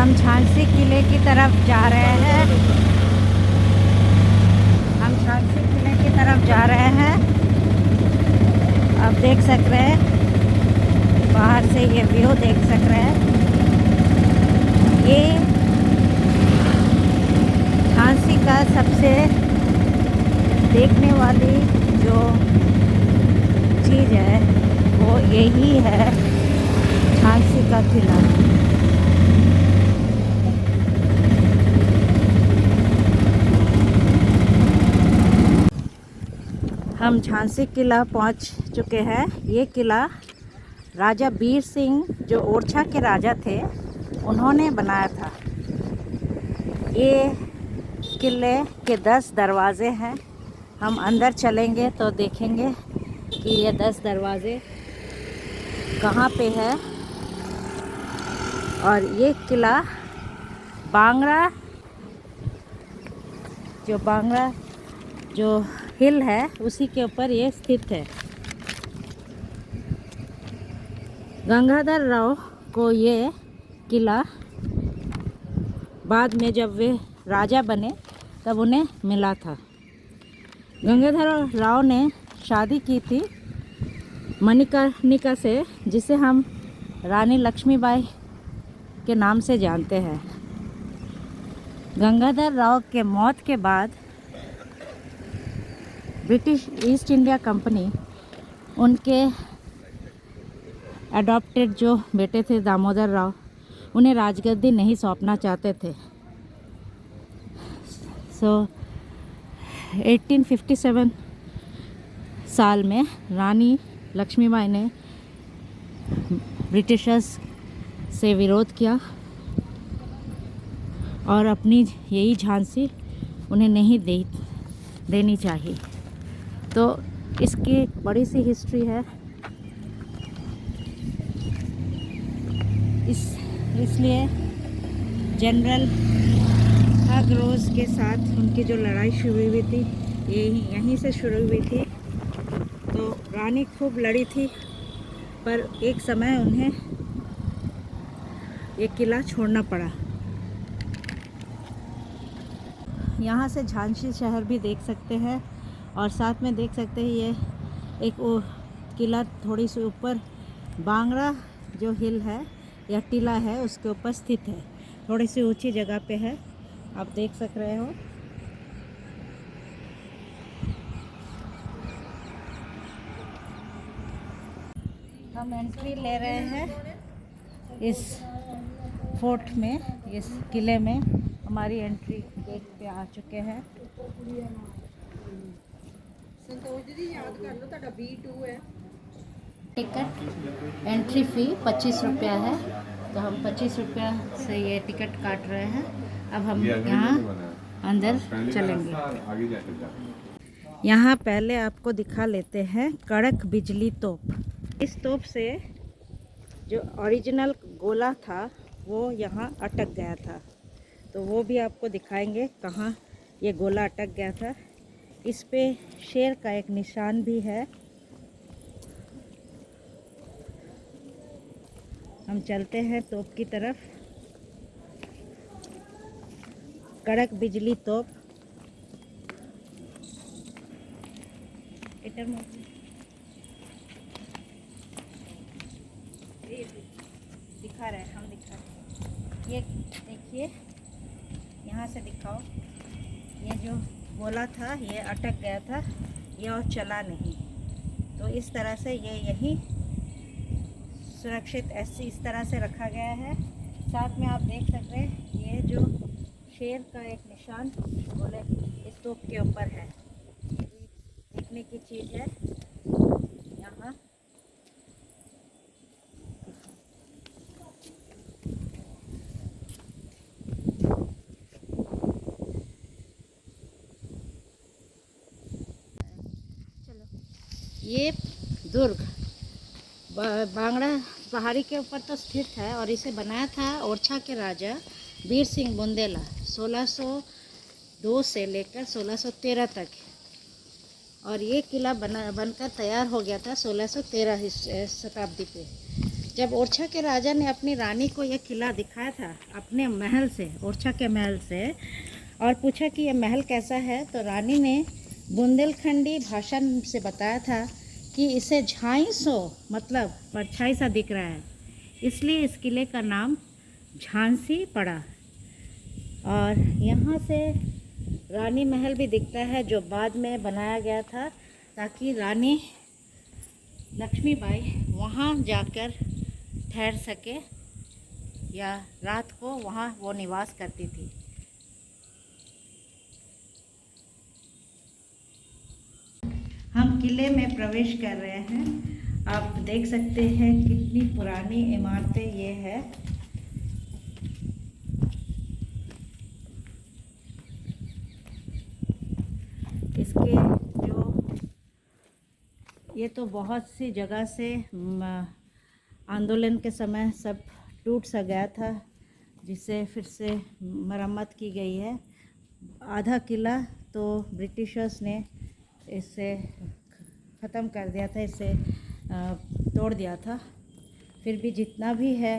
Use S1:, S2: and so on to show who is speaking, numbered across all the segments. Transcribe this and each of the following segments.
S1: हम झांसी किले की तरफ जा रहे हैं। हम झांसी किले की तरफ जा रहे हैं। आप देख सक रहे हैं, बाहर से ये व्यू देख सक रहे हैं। ये झांसी का सबसे देखने वाली जो चीज़ है वो यही है, झांसी का किला। हम झांसी किला पहुंच चुके हैं। ये किला राजा बीर सिंह, जो ओरछा के राजा थे, उन्होंने बनाया था। ये किले के 10 दरवाजे हैं। हम अंदर चलेंगे तो देखेंगे कि ये 10 दरवाजे कहाँ पे है। और ये किला बांगड़ा जो हिल है उसी के ऊपर ये स्थित है। गंगाधर राव को ये किला बाद में जब वे राजा बने तब उन्हें मिला था। गंगाधर राव ने शादी की थी मणिकर्णिका से, जिसे हम रानी लक्ष्मीबाई के नाम से जानते हैं। गंगाधर राव के मौत के बाद ब्रिटिश ईस्ट इंडिया कंपनी उनके अडॉप्टेड जो बेटे थे दामोदर राव, उन्हें राजगद्दी नहीं सौंपना चाहते थे। 1857 साल में रानी लक्ष्मीबाई ने ब्रिटिशर्स से विरोध किया और अपनी यही झांसी उन्हें नहीं देनी चाहिए। तो इसकी बड़ी सी हिस्ट्री है। इसलिए जनरल हग के साथ उनकी जो लड़ाई शुरू हुई थी, यहीं से शुरू हुई थी। तो रानी खूब लड़ी थी, पर एक समय उन्हें ये किला छोड़ना पड़ा। यहाँ से झांसी शहर भी देख सकते हैं और साथ में देख सकते हैं ये एक वो किला थोड़ी सी ऊपर बांगड़ा जो हिल है या टीला है उसके ऊपर स्थित है। थोड़ी सी ऊंची जगह पे है, आप देख सक रहे हो। हम एंट्री ले रहे हैं इस फोर्ट में, इस किले में। हमारी एंट्री गेट पे आ चुके हैं। टिकट एंट्री फ़ी 25 रुपया है, तो हम 25 रुपया से ये टिकट काट रहे हैं। अब हम यहाँ अंदर चलेंगे। यहाँ पहले आपको दिखा लेते हैं कड़क बिजली तोप। इस तोप से जो ओरिजिनल गोला था वो यहाँ अटक गया था, तो वो भी आपको दिखाएंगे कहाँ ये गोला अटक गया था। इस पे शेर का एक निशान भी है। हम चलते हैं तोप की तरफ। कड़क बिजली तोप। दिखा रहे हैं, हम दिखा रहे हैं। ये देखिए, यहाँ से दिखाओ। ये जो गोला था ये अटक गया था, ये और चला नहीं। तो इस तरह से ये यही सुरक्षित इस तरह से रखा गया है। साथ में आप देख सकते हैं ये जो शेर का एक निशान गोले इस तोप के ऊपर है। ये भी देखने की चीज़ है। यहाँ ये दुर्ग बांगड़ा पहाड़ी के ऊपर तो स्थित है और इसे बनाया था ओरछा के राजा वीर सिंह बुंदेला 1602 से लेकर 1613 तक। और ये किला बनकर तैयार हो गया था 1613 शताब्दी पे। जब ओरछा के राजा ने अपनी रानी को यह किला दिखाया था अपने महल से, ओरछा के महल से, और पूछा कि यह महल कैसा है, तो रानी ने बुंदेलखंडी भाषा से बताया था कि इसे झांसो, मतलब परछाई सा दिख रहा है, इसलिए इस किले का नाम झांसी पड़ा। और यहाँ से रानी महल भी दिखता है, जो बाद में बनाया गया था ताकि रानी लक्ष्मीबाई वहाँ जाकर ठहर सके, या रात को वहाँ वो निवास करती थी। हम किले में प्रवेश कर रहे हैं। आप देख सकते हैं कितनी पुरानी इमारतें ये है। इसके जो ये तो बहुत सी जगह से आंदोलन के समय सब टूट सा गया था, जिसे फिर से मरम्मत की गई है। आधा किला तो ब्रिटिशर्स ने इसे ख़त्म कर दिया था, इसे तोड़ दिया था। फिर भी जितना भी है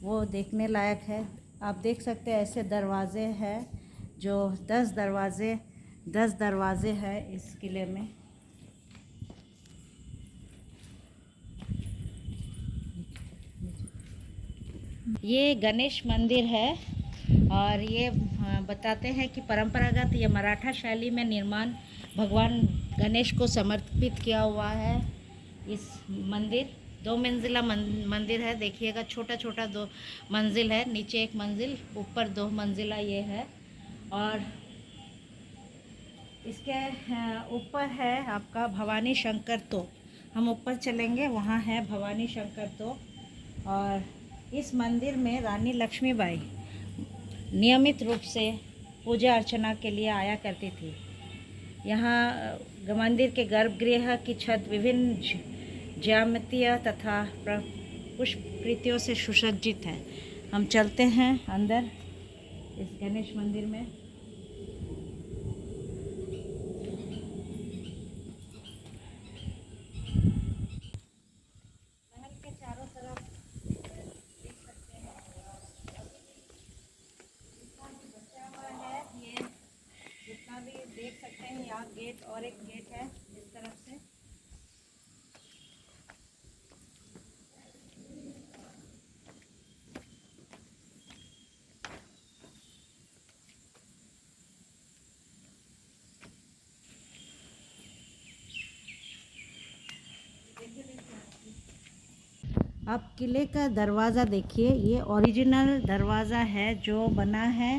S1: वो देखने लायक है। आप देख सकते हैं ऐसे दरवाज़े हैं, जो 10 दरवाज़े हैं इस किले में। ये गणेश मंदिर है, और ये बताते हैं कि परंपरागत ये मराठा शैली में निर्माण भगवान गणेश को समर्पित किया हुआ है। इस मंदिर 2 मंजिला मंदिर है। देखिएगा, छोटा छोटा 2 मंजिल है, नीचे 1 मंजिल, ऊपर 2 मंजिला ये है। और इसके ऊपर है आपका भवानी शंकर तोप। हम ऊपर चलेंगे, वहाँ है भवानी शंकर तोप। और इस मंदिर में रानी लक्ष्मीबाई नियमित रूप से पूजा अर्चना के लिए आया करती थी। यहाँ मंदिर के गर्भगृह की छत विभिन्न ज्यामितीय तथा पुष्पकृतियों से सुसज्जित है। हम चलते हैं अंदर इस गणेश मंदिर में। महल के चारों तरफ देख सकते हैं जितना भी बचा हुआ है, ये जितना भी देख सकते हैं, यहाँ गेट और एक गेट है इस तरफ से। आप किले का दरवाज़ा देखिए, ये ओरिजिनल दरवाज़ा है जो बना है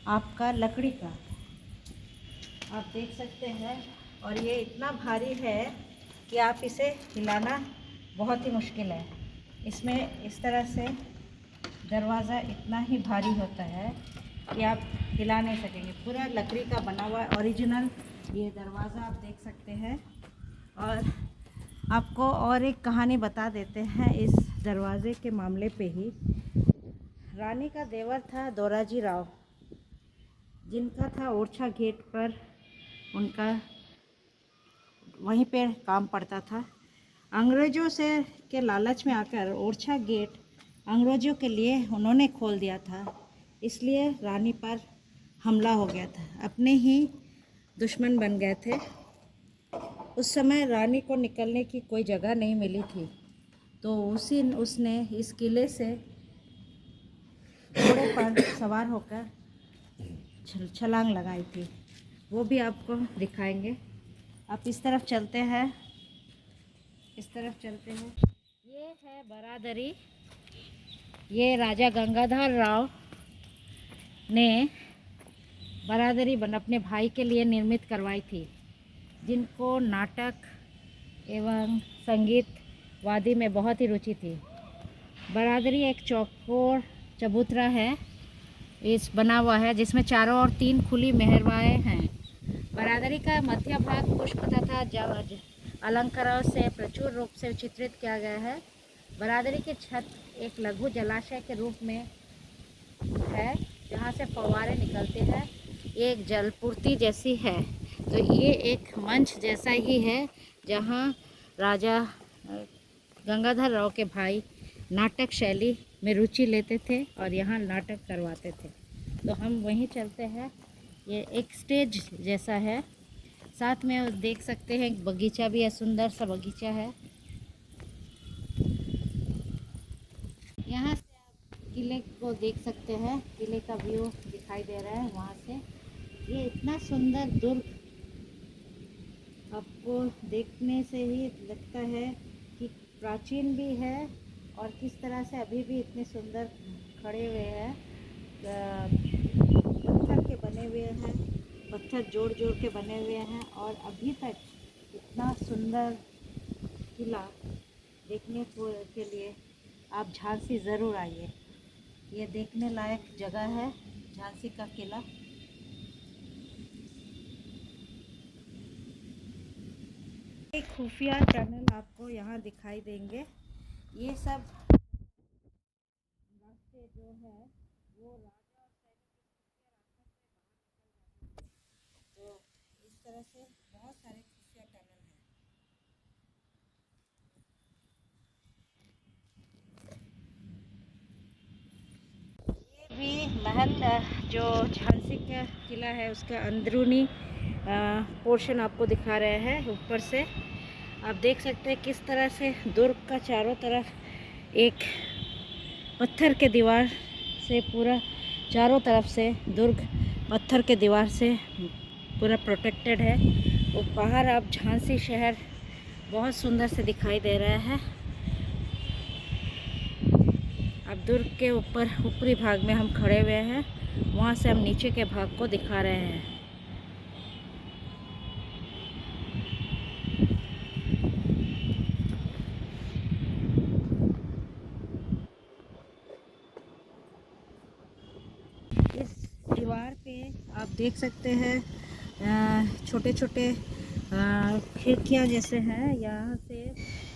S1: आपका लकड़ी का, आप देख सकते हैं। और ये इतना भारी है कि आप इसे हिलाना बहुत ही मुश्किल है। इसमें इस तरह से दरवाज़ा इतना ही भारी होता है कि आप हिला नहीं सकेंगे। पूरा लकड़ी का बना हुआ ओरिजिनल ये दरवाज़ा आप देख सकते हैं। और आपको और एक कहानी बता देते हैं इस दरवाज़े के मामले पे ही। रानी का देवर था दोराजी राव, जिनका था ओरछा गेट पर, उनका वहीं पे काम पड़ता था। अंग्रेज़ों से के लालच में आकर ओरछा गेट अंग्रेज़ों के लिए उन्होंने खोल दिया था, इसलिए रानी पर हमला हो गया था। अपने ही दुश्मन बन गए थे। उस समय रानी को निकलने की कोई जगह नहीं मिली थी, तो उसने इस किले से घोड़े पर सवार होकर छलांग लगाई थी। वो भी आपको दिखाएंगे। आप इस तरफ चलते हैं, इस तरफ चलते हैं। ये है बरादरी। ये राजा गंगाधर राव ने बरादरी अपने भाई के लिए निर्मित करवाई थी, जिनको नाटक एवं संगीत वादी में बहुत ही रुचि थी। बरादरी एक चौकोर चबूतरा है, इस बना हुआ है, जिसमें चारों ओर 3 खुली मेहरवाएँ हैं। बरादरी का मध्य भाग पुष्प तथा अलंकारों से प्रचुर रूप से चित्रित किया गया है। बरादरी की छत एक लघु जलाशय के रूप में है, जहाँ से फव्वारे निकलते हैं। ये एक जलपूर्ति जैसी है, तो ये एक मंच जैसा ही है, जहाँ राजा गंगाधर राव के भाई नाटक शैली में रुचि लेते थे और यहाँ नाटक करवाते थे। तो हम वहीं चलते हैं। ये एक स्टेज जैसा है, साथ में देख सकते हैं एक बगीचा भी है, सुंदर सा बगीचा है। यहाँ से आप किले को देख सकते हैं, किले का व्यू दिखाई दे रहा है वहाँ से। ये इतना सुंदर दुर्ग आपको देखने से ही लगता है कि प्राचीन भी है और किस तरह से अभी भी इतने सुंदर खड़े हुए हैं। पत्थर के बने हुए हैं, पत्थर जोड़ जोड़ के बने हुए हैं और अभी तक इतना सुंदर किला देखने के लिए आप झांसी ज़रूर आइए। ये देखने लायक जगह है झांसी का किला। एक खुफिया टनल आपको यहाँ दिखाई देंगे। ये सब रास्ते जो है वो राजा और सैनिक इस खुफिया रास्ते से बाहर निकल जाते हैं। तो इस तरह से बहुत सारे खुफिया टनल हैं। ये भी महल जो झांसी का किला है उसका अंदरूनी पोर्शन आपको दिखा रहे हैं। ऊपर से आप देख सकते हैं किस तरह से दुर्ग का चारों तरफ एक पत्थर के दीवार से पूरा, चारों तरफ से दुर्ग पत्थर के दीवार से पूरा प्रोटेक्टेड है। और बाहर आप झांसी शहर बहुत सुंदर से दिखाई दे रहा है। अब दुर्ग के ऊपरी भाग में हम खड़े हुए हैं, वहाँ से हम नीचे के भाग को दिखा रहे हैं। इस दीवार पे आप देख सकते हैं छोटे छोटे खिड़कियाँ जैसे हैं। यहाँ से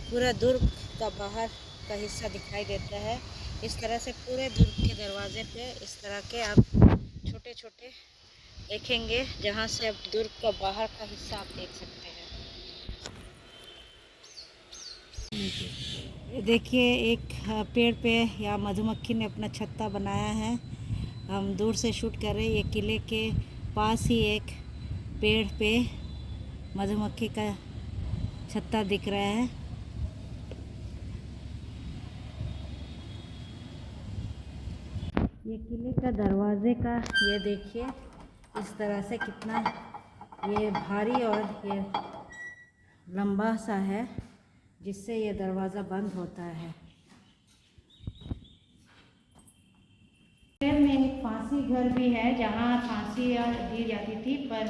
S1: पूरा दुर्ग का बाहर का हिस्सा दिखाई देता है। इस तरह से पूरे दुर्ग के दरवाजे पे इस तरह के आप छोटे छोटे देखेंगे, जहाँ से अब दुर्ग का बाहर का हिस्सा आप देख सकते हैं। देखिए एक पेड़ पे या मधुमक्खी ने अपना छत्ता बनाया है। हम दूर से शूट कर रहे हैं। ये किले के पास ही एक पेड़ पे मधुमक्खी का छत्ता दिख रहा है। ये किले का दरवाजे का ये देखिए इस तरह से कितना ये भारी और ये लंबा सा है, जिससे ये दरवाज़ा बंद होता है। शहर में एक फांसी घर भी है जहाँ फांसी दी जाती थी, पर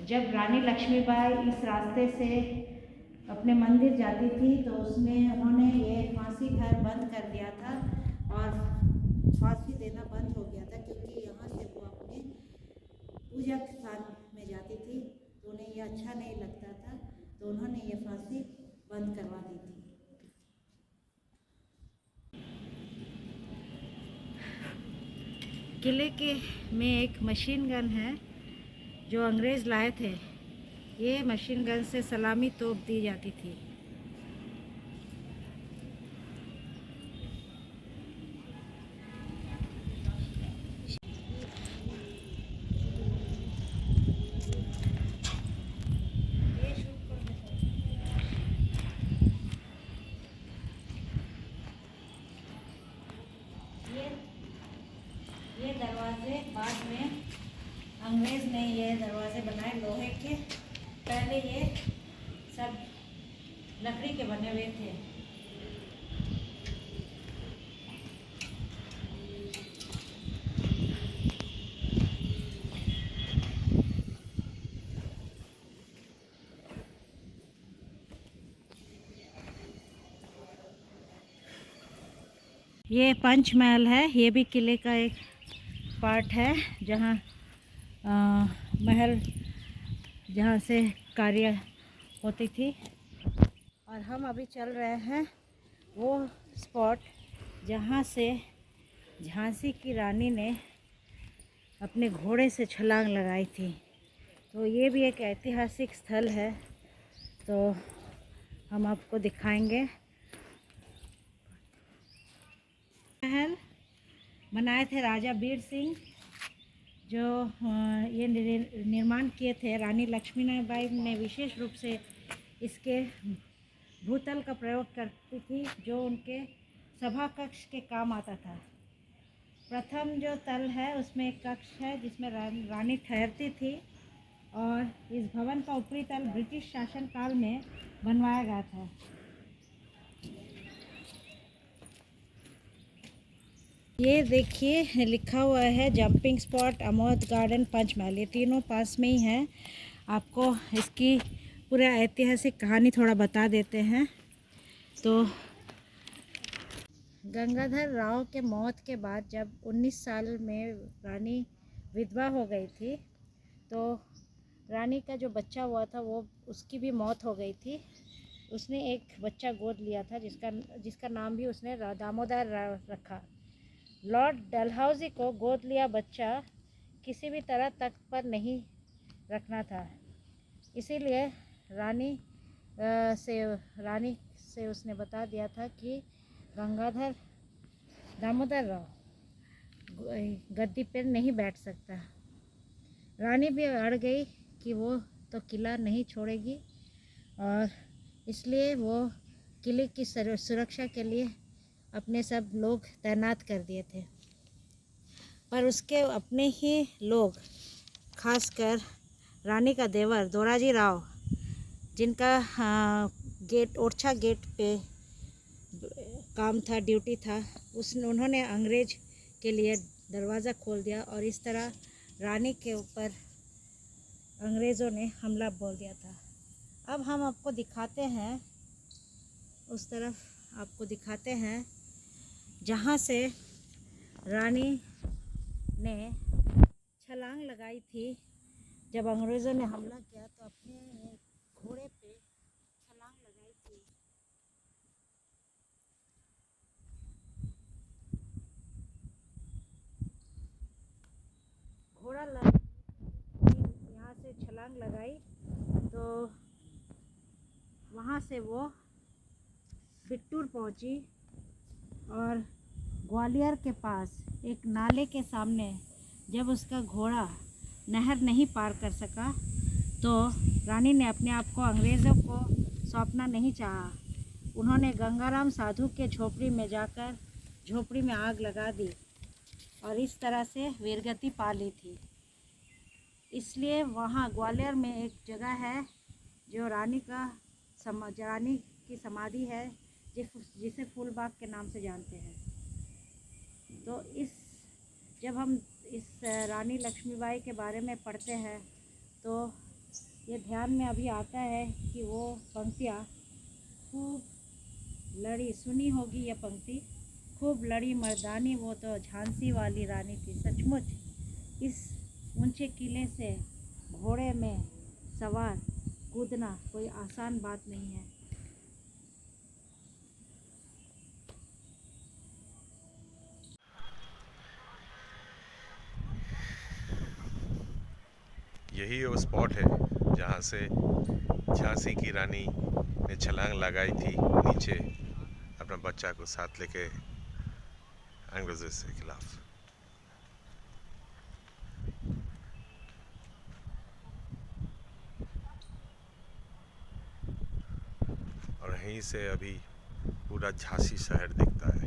S1: जब रानी लक्ष्मीबाई इस रास्ते से अपने मंदिर जाती थी तो उसमें उन्होंने ये फांसी घर बंद कर दिया था और फांसी देना बंद हो गया था, क्योंकि यहाँ से वो अपने पूजा स्थान में जाती थी तो उन्हें ये अच्छा नहीं लगता था, तो उन्होंने ये फांसी बंद करवा दी थी। किले के में एक मशीन गन है जो अंग्रेज़ लाए थे। ये मशीन गन से सलामी तोप दी जाती थी। ये दरवाजे बाद में अंग्रेज़ ने ये दरवाजे बनाए लोहे के। पहले ये सब लकड़ी के बने हुए थे। ये पंचमहल है, ये भी किले का एक पार्ट है, जहाँ महल जहाँ से कार्य होती थी। और हम अभी चल रहे हैं वो स्पॉट जहाँ से झांसी की रानी ने अपने घोड़े से छलांग लगाई थी। तो ये भी एक ऐतिहासिक स्थल है, तो हम आपको दिखाएंगे। महल बनाए थे राजा बीर सिंह, जो ये निर्माण किए थे। रानी लक्ष्मीबाई ने विशेष रूप से इसके भूतल का प्रयोग करती थी, जो उनके सभा कक्ष के काम आता था। प्रथम जो तल है उसमें एक कक्ष है जिसमें रानी ठहरती थी, और इस भवन का ऊपरी तल ब्रिटिश शासन काल में बनवाया गया था। ये देखिए लिखा हुआ है jumping spot, Amod garden, Panchmahal, ये तीनों पास में ही हैं। आपको इसकी पूरा ऐतिहासिक कहानी थोड़ा बता देते हैं। तो गंगाधर राव के मौत के बाद जब 19 साल में रानी विधवा हो गई थी, तो रानी का जो बच्चा हुआ था वो उसकी भी मौत हो गई थी। उसने एक बच्चा गोद लिया था जिसका नाम भी उसने दामोदर राव रखा। लॉर्ड डलहौजी को गोद लिया बच्चा किसी भी तरह तख्त पर नहीं रखना था, इसीलिए रानी से उसने बता दिया था कि दामोदर राव गद्दी पर नहीं बैठ सकता। रानी भी अड़ गई कि वो तो किला नहीं छोड़ेगी, और इसलिए वो किले की सुरक्षा के लिए अपने सब लोग तैनात कर दिए थे। पर उसके अपने ही लोग, खासकर रानी का देवर दोराजी राव, जिनका ओरछा गेट पे काम था, ड्यूटी था, उन्होंने अंग्रेज के लिए दरवाज़ा खोल दिया, और इस तरह रानी के ऊपर अंग्रेज़ों ने हमला बोल दिया था। अब हम आपको दिखाते हैं, उस तरफ आपको दिखाते हैं जहाँ से रानी ने छलांग लगाई थी। जब अंग्रेज़ों ने हमला किया तो अपने घोड़े पे छलांग लगाई थी। घोड़ा यहाँ से छलांग लगाई तो वहाँ से वो बिट्टूर पहुँची, और ग्वालियर के पास एक नाले के सामने जब उसका घोड़ा नहर नहीं पार कर सका, तो रानी ने अपने आप को अंग्रेज़ों को सौंपना नहीं चाहा। उन्होंने गंगाराम साधु के झोपड़ी में जाकर झोपड़ी में आग लगा दी, और इस तरह से वीरगति पा ली थी। इसलिए वहाँ ग्वालियर में एक जगह है जो रानी की समाधि है, जिसे फूलबाग के नाम से जानते हैं। तो जब हम इस रानी लक्ष्मीबाई के बारे में पढ़ते हैं तो ये ध्यान में अभी आता है कि वो पंक्तियाँ खूब लड़ी, सुनी होगी ये पंक्ति, खूब लड़ी मर्दानी वो तो झांसी वाली रानी थी। सचमुच इस ऊंचे किले से घोड़े में सवार कूदना कोई आसान बात नहीं है।
S2: यही वो स्पॉट है जहाँ से झांसी की रानी ने छलांग लगाई थी नीचे, अपना बच्चा को साथ लेके अंग्रेज़ों के खिलाफ। और यहीं से अभी पूरा झांसी शहर दिखता है।